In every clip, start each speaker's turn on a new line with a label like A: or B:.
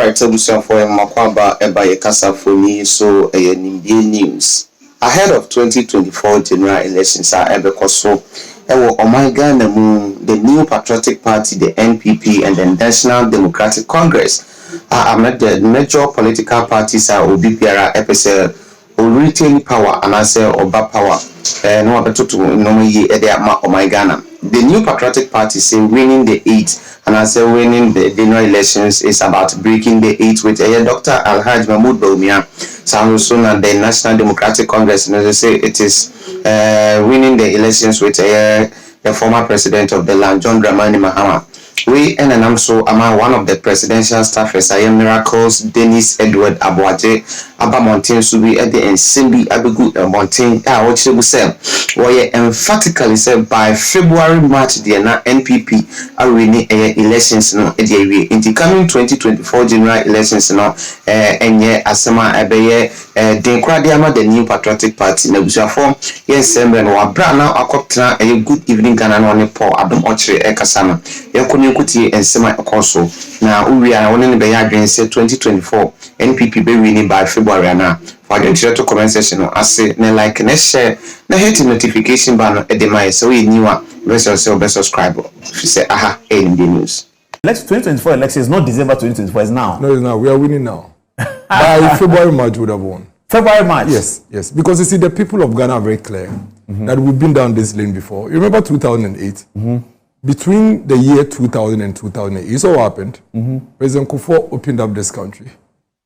A: Alright, so for Makwaba Ebaye Kasafoni, so a news. Ahead of 2024 general elections are Ebekoso. Oh my God, the New Patriotic Party, the NPP, and the National Democratic Congress are the major political parties are OBPR, EPSL, or retain power, and I say Oba power. No other to no ye oh my Ghana. The New Patriotic Party say winning the 8, and I say winning the general elections is about breaking the 8 with Dr. Alhaji Mahmoud Bawumia. Soon and the National Democratic Congress, and they say it is winning the elections with the former president of the land, John Dramani Mahama. We and I'm so among one of the presidential staffers, I am Miracles, Dennis Edward Abuaje, Abba Mountain Subi, Eddie and Simbi Abigu Mountain, what you say, where emphatically said by February, March, the NPP are winning elections no in the coming 2024 general elections no and yet Asama Abeye, the New Patriotic Party, Nebuja form, yes, and Wabrana, Akoptra, a good evening, Ghana, Paul Adam Ochre, Ekasama, Yakunukuti, and Semi Okoso. Now, we are only in the Yadrin say 2024 NPP be winning by February now. For the to comment section, I say, like, next share, the hit notification banner at the my so we knew best subscribe. She said, aha, in the news.
B: Next 2024 election is not December 2024, it's now.
C: No, it's now. We are winning now. By February, March, we would have won.
B: February, March?
C: Yes. Because you see, the people of Ghana are very clear that we've been down this lane before. You remember 2008? Between the year 2000 and 2008, you saw what happened. President Kufuor opened up this country.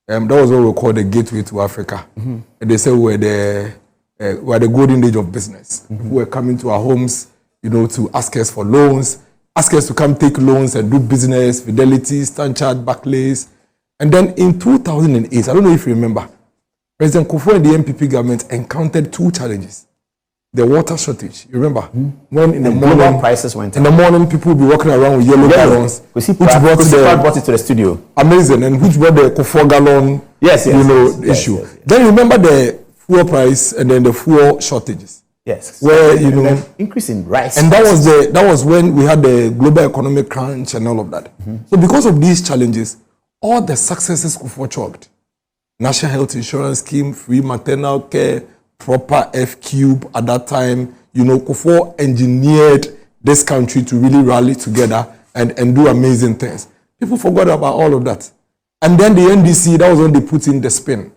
C: That was what we call the gateway to Africa. And they said we're the golden age of business. People were coming to our homes, to ask us for loans, ask us to come take loans and do business, Fidelity, Standard Chartered, Barclays. And then in 2008, I don't know if you remember, President Kufuor and the NPP government encountered 2 challenges. The water shortage, you remember? When in the morning, prices went up. In the morning, people will be walking around with yellow gallons. Which brought it to the studio. Amazing, and which brought the 4 gallon issue. Yes. Then you remember the fuel price and then the fuel shortages.
B: Yes.
C: Where
B: increase in rice.
C: And that was when we had the global economic crunch and all of that. So because of these challenges, all the successes Kufuor chalked. National Health Insurance Scheme, free maternal care, proper F-cube at that time, Kufuor engineered this country to really rally together and do amazing things. People forgot about all of that. And then the NDC, that was when they put in the spin.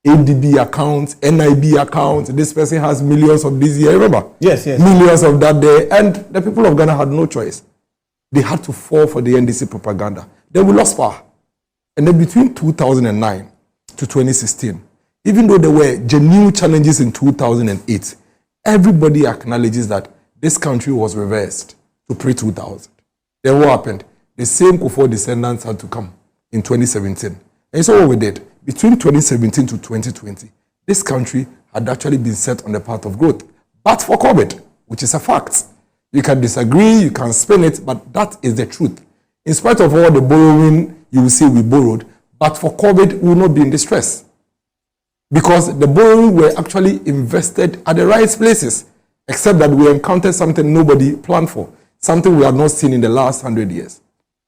C: ADB account, NIB account, this person has millions of this year, remember?
B: Yes.
C: Millions of that day. And the people of Ghana had no choice. They had to fall for the NDC propaganda. Then we lost power. And then between 2009 to 2016, even though there were genuine challenges in 2008, everybody acknowledges that this country was reversed to pre-2000. Then what happened? The same Kufuor descendants had to come in 2017. And so what we did, between 2017 to 2020, this country had actually been set on the path of growth. But for COVID, which is a fact. You can disagree, you can spin it, but that is the truth. In spite of all the borrowing you will see we borrowed, but for COVID, we will not be in distress. Because the borrowing were actually invested at the right places, except that we encountered something nobody planned for, something we had not seen in the last 100 years.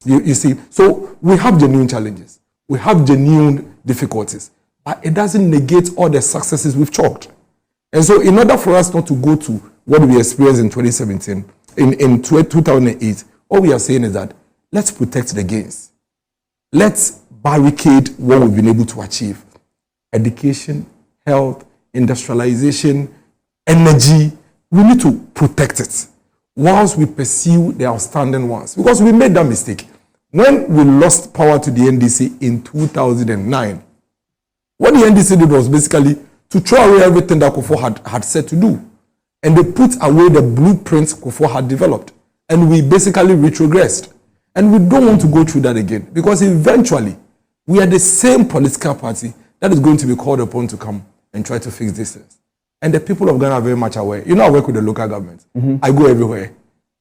C: You see, so we have genuine challenges, we have genuine difficulties, but it doesn't negate all the successes we've chalked. And so in order for us not to go to what we experienced in 2017, in 2008, all we are saying is that let's protect the gains. Let's barricade what we've been able to achieve. Education, health, industrialization, energy, we need to protect it whilst we pursue the outstanding ones. Because we made that mistake. When we lost power to the NDC in 2009, what the NDC did was basically to throw away everything that Kufuor had said to do. And they put away the blueprints Kufuor had developed. And we basically retrogressed. And we don't want to go through that again. Because eventually, we are the same political party that is going to be called upon to come and try to fix these things. And the people of Ghana are very much aware. I work with the local government. I go everywhere.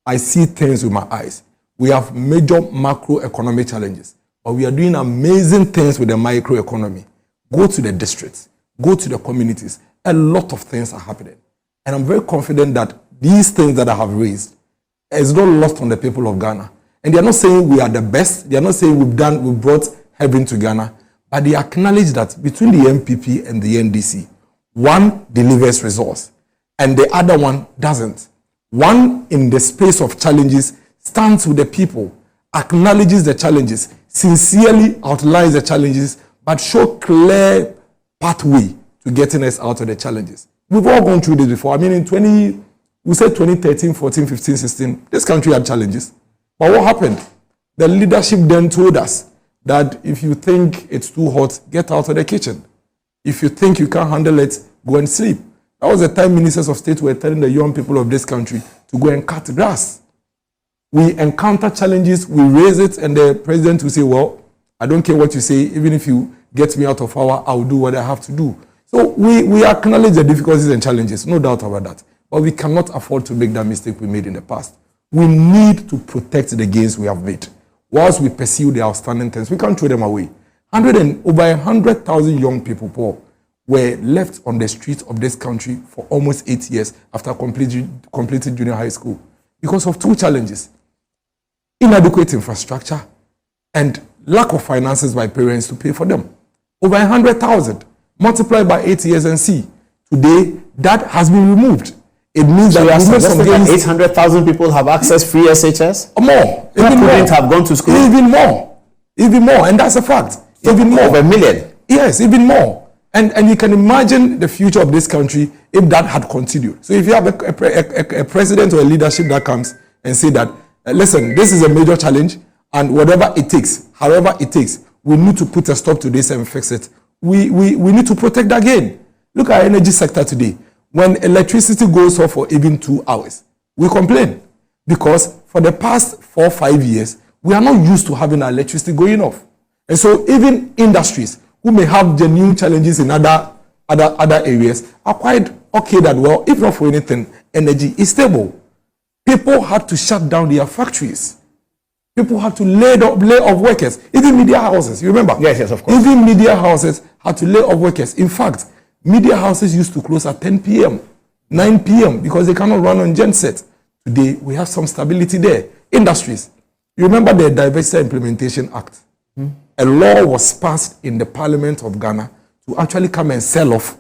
C: I see things with my eyes. We have major macroeconomic challenges, but we are doing amazing things with the microeconomy. Go to the districts, go to the communities. A lot of things are happening. And I'm very confident that these things that I have raised is not lost on the people of Ghana. And they are not saying we are the best. They are not saying we've brought heaven to Ghana, but they acknowledge that between the MPP and the NDC, one delivers results and the other one doesn't. One, in the space of challenges, stands with the people, acknowledges the challenges, sincerely outlines the challenges, but show clear pathway to getting us out of the challenges. We've all gone through this before. I mean, in 2013, 14, 15, 16, this country had challenges. But what happened? The leadership then told us that if you think it's too hot, get out of the kitchen. If you think you can't handle it, go and sleep. That was the time ministers of state were telling the young people of this country to go and cut grass. We encounter challenges, we raise it, and the president will say, well, I don't care what you say, even if you get me out of power, I'll do what I have to do. So we acknowledge the difficulties and challenges, no doubt about that. But we cannot afford to make that mistake we made in the past. We need to protect the gains we have made. Whilst we pursue the outstanding things, we can't throw them away. Over 100,000 young people, Paul, were left on the streets of this country for almost 8 years after completing junior high school because of two challenges: inadequate infrastructure and lack of finances by parents to pay for them. Over 100,000 multiplied by 8 years and see. Today, that has been removed. It means
B: So
C: that
B: you are
C: we made some
B: suggesting that
C: gains.
B: 800,000 people have accessed free SHS?
C: More.
B: Who
C: Even
B: couldn't
C: more.
B: have gone to school?
C: Even more. Even more. And that's a fact. Even more.
B: Over a million.
C: Yes, even more. And you can imagine the future of this country if that had continued. So if you have a president or a leadership that comes and say that, listen, this is a major challenge, and whatever it takes, however it takes, we need to put a stop to this and fix it. We need to protect that gain. Look at our energy sector today. When electricity goes off for even 2 hours, we complain because for the past 4 or 5 years, we are not used to having our electricity going off. And so even industries who may have genuine challenges in other areas are quite okay that, well, if not for anything, energy is stable. People had to shut down their factories. People had to lay off workers. Even media houses, you remember?
B: Yes, of course.
C: Even media houses had to lay off workers. In fact, media houses used to close at 10 p.m., 9 p.m. because they cannot run on genset. Today, we have some stability there. Industries. You remember the Diversity Implementation Act? A law was passed in the Parliament of Ghana to actually come and sell off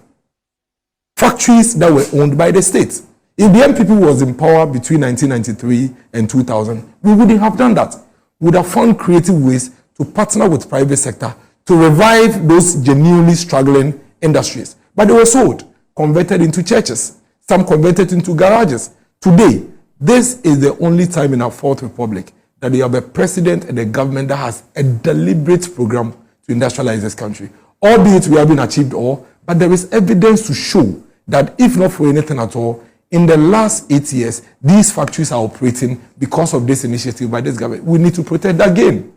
C: factories that were owned by the state. If the MPP was in power between 1993 and 2000, we wouldn't have done that. We would have found creative ways to partner with private sector to revive those genuinely struggling industries. But they were sold, converted into churches, some converted into garages. Today, this is the only time in our Fourth Republic that you have a president and a government that has a deliberate program to industrialize this country. Albeit we haven't achieved all, but there is evidence to show that if not for anything at all, in the last 8 years, these factories are operating because of this initiative by this government. We need to protect that gain.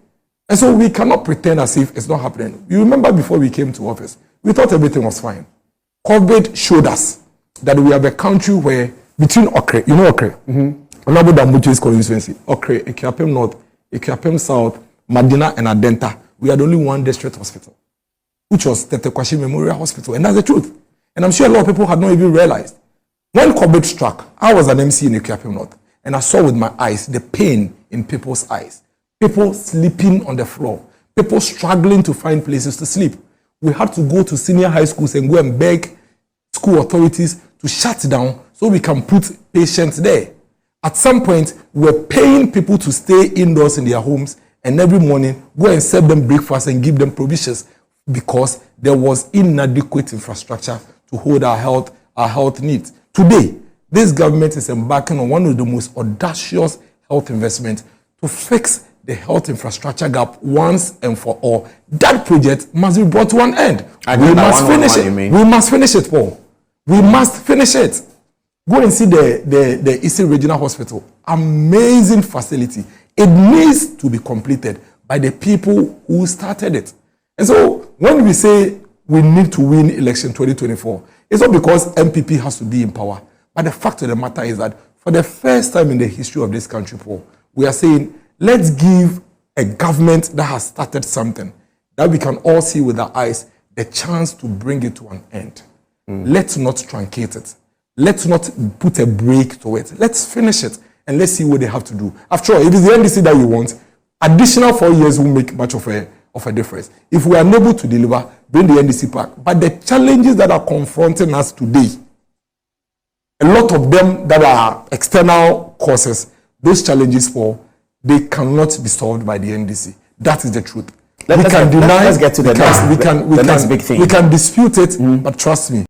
C: And so we cannot pretend as if it's not happening. You remember before we came to office, we thought everything was fine. COVID showed us that we have a country where between Okre, you know Okre? Honorable Dambuchi's constituency, Okre, Ekuapem North, Ekuapem South, Madina, and Adenta, we had only one district hospital, which was Tetekwashi Memorial Hospital. And that's the truth. And I'm sure a lot of people had not even realized. When COVID struck, I was an MC in Ekuapem North, and I saw with my eyes the pain in people's eyes. People sleeping on the floor, people struggling to find places to sleep. We had to go to senior high schools and go and beg school authorities to shut down so we can put patients there. At some point, we were paying people to stay indoors in their homes and every morning go and serve them breakfast and give them provisions because there was inadequate infrastructure to hold our health needs. Today, this government is embarking on one of the most audacious health investments to fix the health infrastructure gap once and for all. That project must be brought to an end. We must finish it. We must finish it, Paul. We must finish it. Go and see the Eastern Regional Hospital. Amazing facility. It needs to be completed by the people who started it. And so when we say we need to win election 2024, it's not because MPP has to be in power. But the fact of the matter is that for the first time in the history of this country, Paul, we are saying, let's give a government that has started something that we can all see with our eyes the chance to bring it to an end. Let's not truncate it. Let's not put a break to it. Let's finish it and let's see what they have to do. After all, if it's the NDC that you want, additional 4 years will make much of of a difference. If we are unable to deliver, bring the NDC back. But the challenges that are confronting us today, a lot of them that are external causes, those challenges they cannot be solved by the NDC. That is the truth.
B: Let's get to the next big thing.
C: We can dispute it, but trust me,